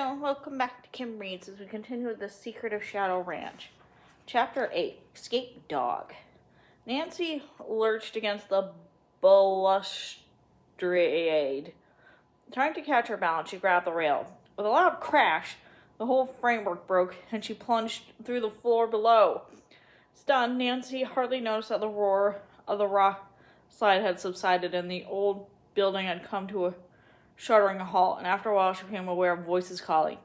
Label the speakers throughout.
Speaker 1: and welcome back to Kim Reads as we continue with The Secret of Shadow Ranch. Chapter 8, Escape Dog. Nancy lurched against the balustrade. Trying to catch her balance, she grabbed the rail. With a loud crash, the whole framework broke and she plunged through the floor below. Stunned, Nancy hardly noticed that the roar of the rock slide had subsided and the old building had come to a shuddering halt, and after a while she became aware of voices calling.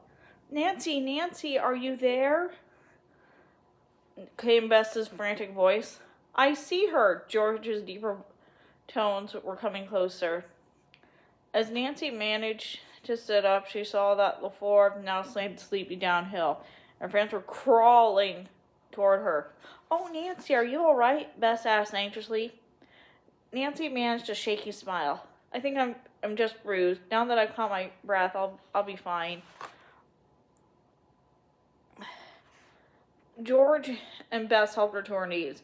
Speaker 1: "Nancy, Nancy, are you there?" Came Bess's frantic voice. "I see her." George's deeper tones were coming closer. As Nancy managed to sit up, she saw that the floor now slanted sleepy downhill, and friends were crawling toward her. "Oh, Nancy, are you all right?" Bess asked anxiously. Nancy managed a shaky smile. "I think I'm just bruised. Now that I've caught my breath, I'll be fine." George and Bess helped her to her knees.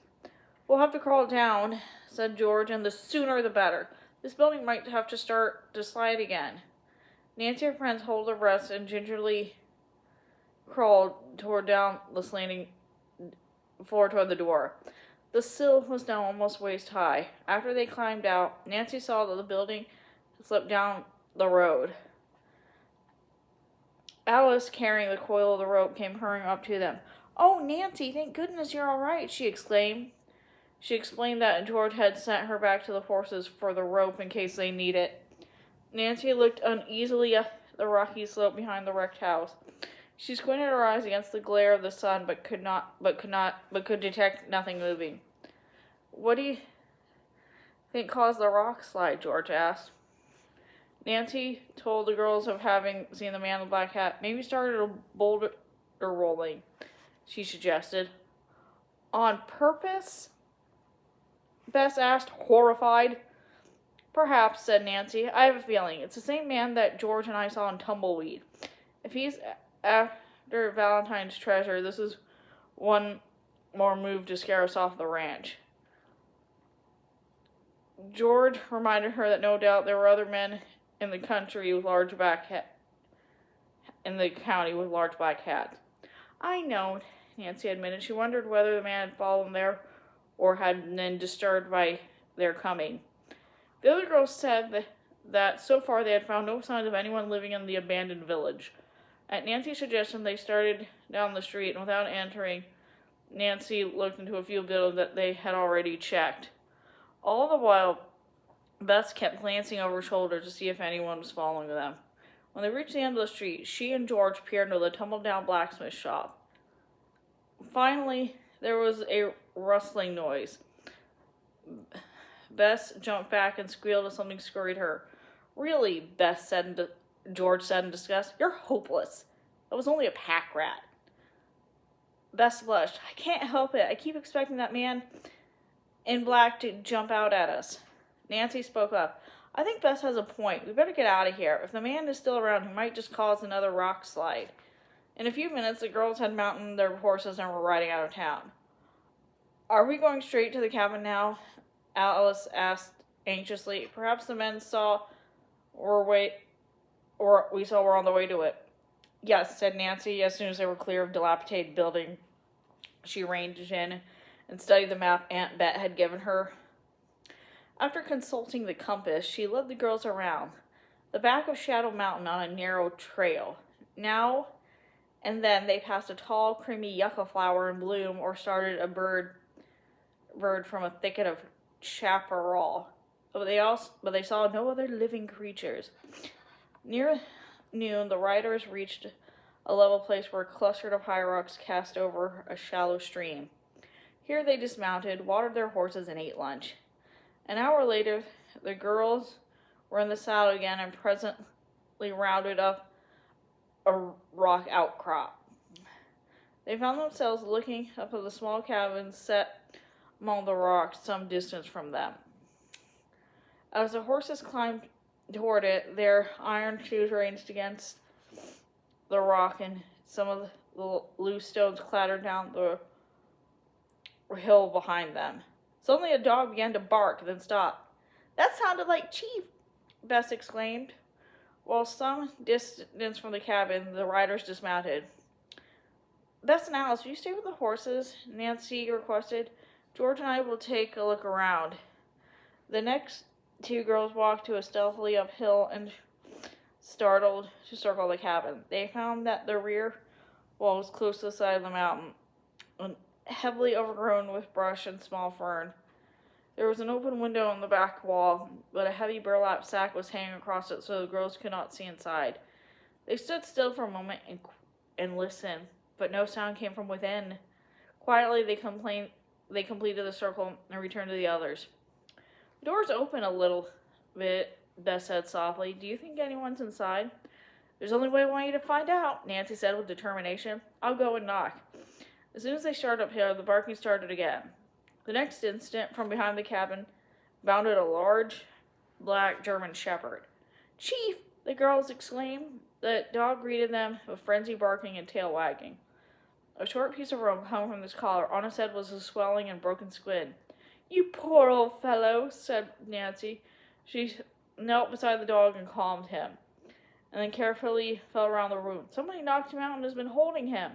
Speaker 1: "We'll have to crawl down," said George, "and the sooner the better. This building might have to start to slide again." Nancy and her friends held their breaths and gingerly crawled down the slanting floor toward the door. The sill was now almost waist high. After they climbed out, Nancy saw that the building had slipped down the road. Alice, carrying the coil of the rope, came hurrying up to them. "Oh, Nancy, thank goodness you're all right," she exclaimed. She explained that George had sent her back to the horses for the rope in case they need it. Nancy looked uneasily at the rocky slope behind the wrecked house. She squinted her eyes against the glare of the sun, but could detect nothing moving. "What do you think caused the rock slide?" George asked. Nancy told the girls of having seen the man in the black hat. "Maybe started a boulder rolling," she suggested. "On purpose?" Bess asked, horrified. "Perhaps," said Nancy. "I have a feeling. It's the same man that George and I saw in Tumbleweed. If he's after Valentine's treasure, this is one more move to scare us off the ranch." George reminded her that no doubt there were other men in the county with large black hats. "I know," Nancy admitted. She wondered whether the man had followed them there or had been disturbed by their coming. The other girls said that so far they had found no signs of anyone living in the abandoned village. At Nancy's suggestion, they started down the street, and without entering, Nancy looked into a few buildings that they had already checked. All the while, Bess kept glancing over her shoulder to see if anyone was following them. When they reached the end of the street, she and George peered into the tumbled-down blacksmith shop. Finally, there was a rustling noise. Bess jumped back and squealed as something scurried her. "Really," George said in disgust, "you're hopeless. That was only a pack rat." Bess blushed. "I can't help it. I keep expecting that man in black to jump out at us." Nancy spoke up. "I think Bess has a point. We better get out of here. If the man is still around, he might just cause another rock slide." In a few minutes, the girls had mounted their horses and were riding out of town. "Are we going straight to the cabin now?" Alice asked anxiously. "Perhaps the men we saw were on the way to it." "Yes," said Nancy, as soon as they were clear of the dilapidated building. She ranged in and studied the map Aunt Bet had given her. After consulting the compass, she led the girls around the back of Shadow Mountain on a narrow trail. Now and then they passed a tall, creamy yucca flower in bloom or started a bird from a thicket of chaparral. But they saw no other living creatures. Near noon, the riders reached a level place where a cluster of high rocks cast over a shallow stream. Here they dismounted, watered their horses, and ate lunch. An hour later, the girls were in the saddle again and presently rounded up a rock outcrop. They found themselves looking up at the small cabin set among the rocks some distance from them. As the horses climbed toward it, their iron shoes ranged against the rock, and some of the loose stones clattered down the hill behind them. Suddenly a dog began to bark, then stopped. "That sounded like Chief," Bess exclaimed. While some distance from the cabin, the riders dismounted. Bess and Alice, will you stay with the horses? Nancy requested. George and I will take a look around. The next two girls walked to a stealthily uphill and startled to circle the cabin. They found that the rear wall was close to the side of the mountain, and heavily overgrown with brush and small fern. There was an open window on the back wall, but a heavy burlap sack was hanging across it so the girls could not see inside. They stood still for a moment and listened, but no sound came from within. Quietly, they completed the circle and returned to the others. The door's open a little bit, Bess said softly. Do you think anyone's inside? There's only one way to find out, Nancy said with determination. I'll go and knock. As soon as they started uphill, the barking started again. The next instant, from behind the cabin, bounded a large, black German shepherd. Chief! The girls exclaimed. The dog greeted them with frenzied barking and tail wagging. A short piece of rope hung from his collar. On his head was a swelling and broken squid. You poor old fellow, said Nancy. She knelt beside the dog and calmed him, and then carefully felt around the room. Somebody knocked him out and has been holding him,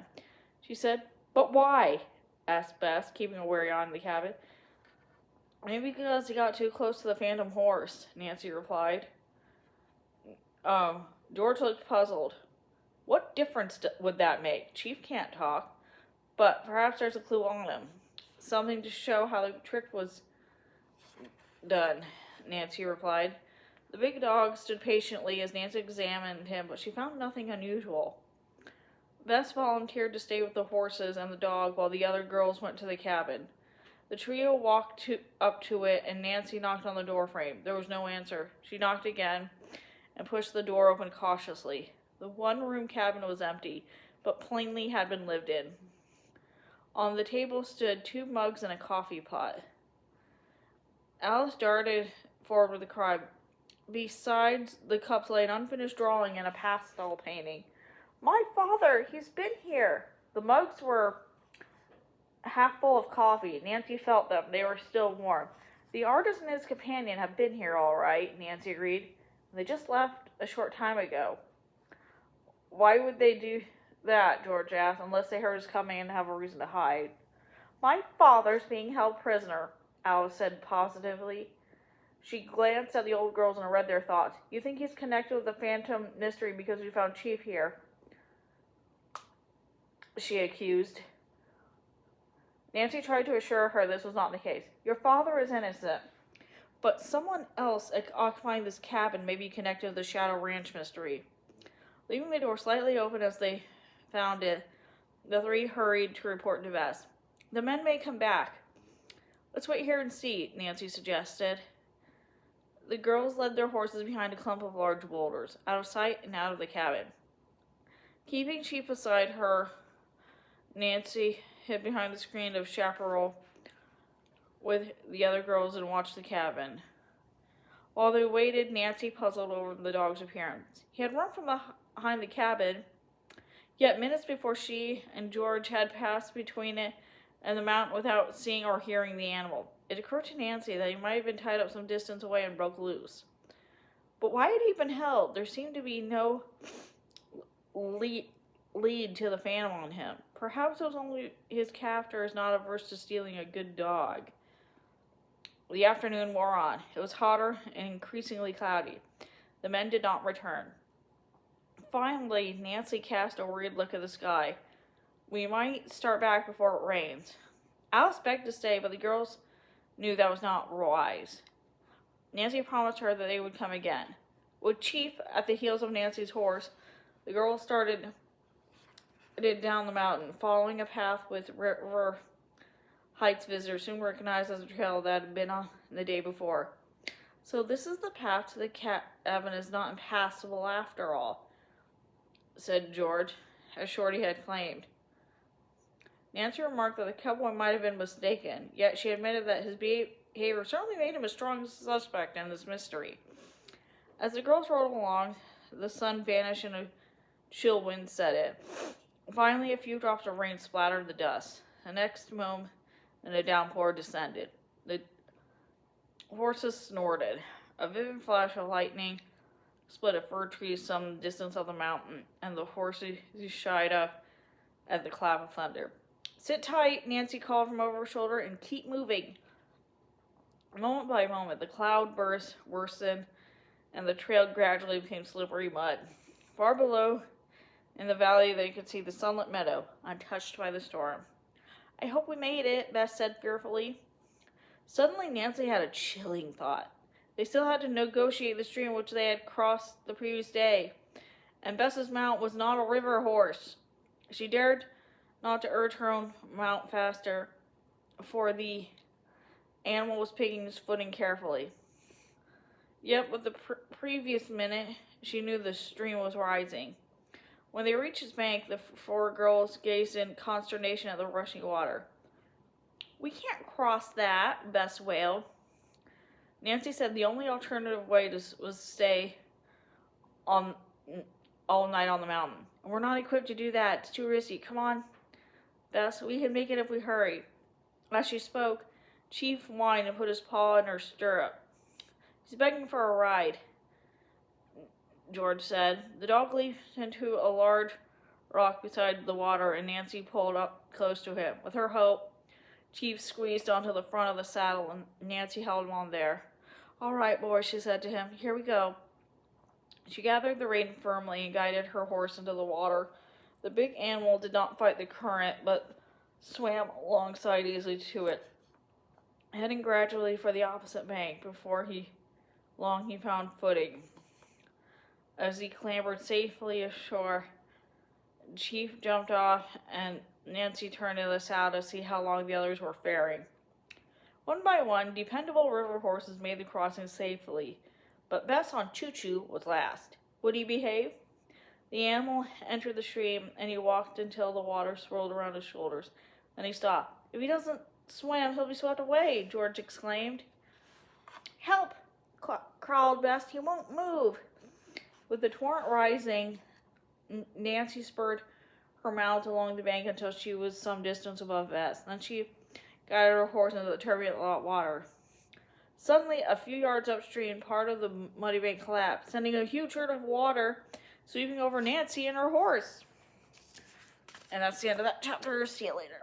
Speaker 1: she said. But why? Asked Bess, keeping a wary eye on the cabin. Maybe because he got too close to the phantom horse, Nancy replied. George looked puzzled. What difference would that make? Chief can't talk, but perhaps there's a clue on him. Something to show how the trick was done, Nancy replied. The big dog stood patiently as Nancy examined him, but she found nothing unusual. Bess volunteered to stay with the horses and the dog while the other girls went to the cabin. The trio walked up to it, and Nancy knocked on the door frame. There was no answer. She knocked again and pushed the door open cautiously. The one-room cabin was empty, but plainly had been lived in. On the table stood 2 mugs and a coffee pot. Alice darted forward with a cry. Besides the cups lay an unfinished drawing and a pastel painting. My father, he's been here. The mugs were half full of coffee. Nancy felt them. They were still warm. The artist and his companion have been here all right, Nancy agreed. They just left a short time ago. Why would they do that, George asked, unless they heard us coming and have a reason to hide? My father's being held prisoner, Alice said positively. She glanced at the old girls and read their thoughts. You think he's connected with the Phantom mystery because we found Chief here? She accused. Nancy tried to assure her this was not the case. Your father is innocent, but someone else occupying this cabin may be connected to the Shadow Ranch mystery. Leaving the door slightly open as they found it, the 3 hurried to report to Bess. The men may come back. Let's wait here and see, Nancy suggested. The girls led their horses behind a clump of large boulders, out of sight and out of the cabin. Keeping Chief beside her, Nancy hid behind the screen of chaparral with the other girls and watched the cabin. While they waited, Nancy puzzled over the dog's appearance. He had run from behind the cabin, yet minutes before she and George had passed between it and the mountain without seeing or hearing the animal. It occurred to Nancy that he might have been tied up some distance away and broke loose. But why had he been held? There seemed to be no lead to the phantom on him. Perhaps it was only his captor is not averse to stealing a good dog. The afternoon wore on. It was hotter and increasingly cloudy. The men did not return. Finally, Nancy cast a worried look at the sky. We might start back before it rains. Alice begged to stay, but the girls knew that was not wise. Nancy promised her that they would come again. With Chief at the heels of Nancy's horse, the girls started down the mountain, following a path with River Heights visitors soon recognized as a trail that had been on the day before. So this is the path to the cabin is not impassable after all, said George, as Shorty had claimed. Nancy remarked that the cowboy might have been mistaken, yet she admitted that his behavior certainly made him a strong suspect in this mystery. As the girls rode along, the sun vanished and a chill wind set in. Finally, a few drops of rain splattered the dust. The next moment, a downpour descended. The horses snorted. A vivid flash of lightning split a fir tree some distance up the mountain, and the horses shied up at the clap of thunder. Sit tight, Nancy called from over her shoulder, and keep moving. Moment by moment, the cloud burst worsened, and the trail gradually became slippery mud. Far below, in the valley, they could see the sunlit meadow, untouched by the storm. I hope we made it, Bess said fearfully. Suddenly, Nancy had a chilling thought. They still had to negotiate the stream which they had crossed the previous day, and Bess's mount was not a river horse. She dared not to urge her own mount faster, for the animal was picking his footing carefully. Yet with the previous minute, she knew the stream was rising. When they reached its bank, the four girls gazed in consternation at the rushing water. We can't cross that, Bess wailed. Nancy said the only alternative way was to stay on all night on the mountain. We're not equipped to do that. It's too risky. Come on, Bess. We can make it if we hurry. As she spoke, Chief whined and put his paw in her stirrup. He's begging for a ride, George said. The dog leaped into a large rock beside the water, and Nancy pulled up close to him. With her help, Chief squeezed onto the front of the saddle, and Nancy held him on there. All right, boy, she said to him. Here we go. She gathered the rein firmly and guided her horse into the water. The big animal did not fight the current, but swam alongside easily to it, heading gradually for the opposite bank. Before long he found footing. As he clambered safely ashore, Chief jumped off, and Nancy turned in the saddle to see how long the others were faring. One by one, dependable river horses made the crossing safely, but Bess on Choo-Choo was last. Would he behave? The animal entered the stream, and he walked until the water swirled around his shoulders. Then he stopped. If he doesn't swim, he'll be swept away, George exclaimed. Help! Crawled Bess. He won't move. With the torrent rising, Nancy spurred her mount along the bank until she was some distance above Bess. Then she guided her horse into the turbulent water. Suddenly, a few yards upstream, part of the muddy bank collapsed, sending a huge herd of water sweeping over Nancy and her horse. And that's the end of that chapter. See you later.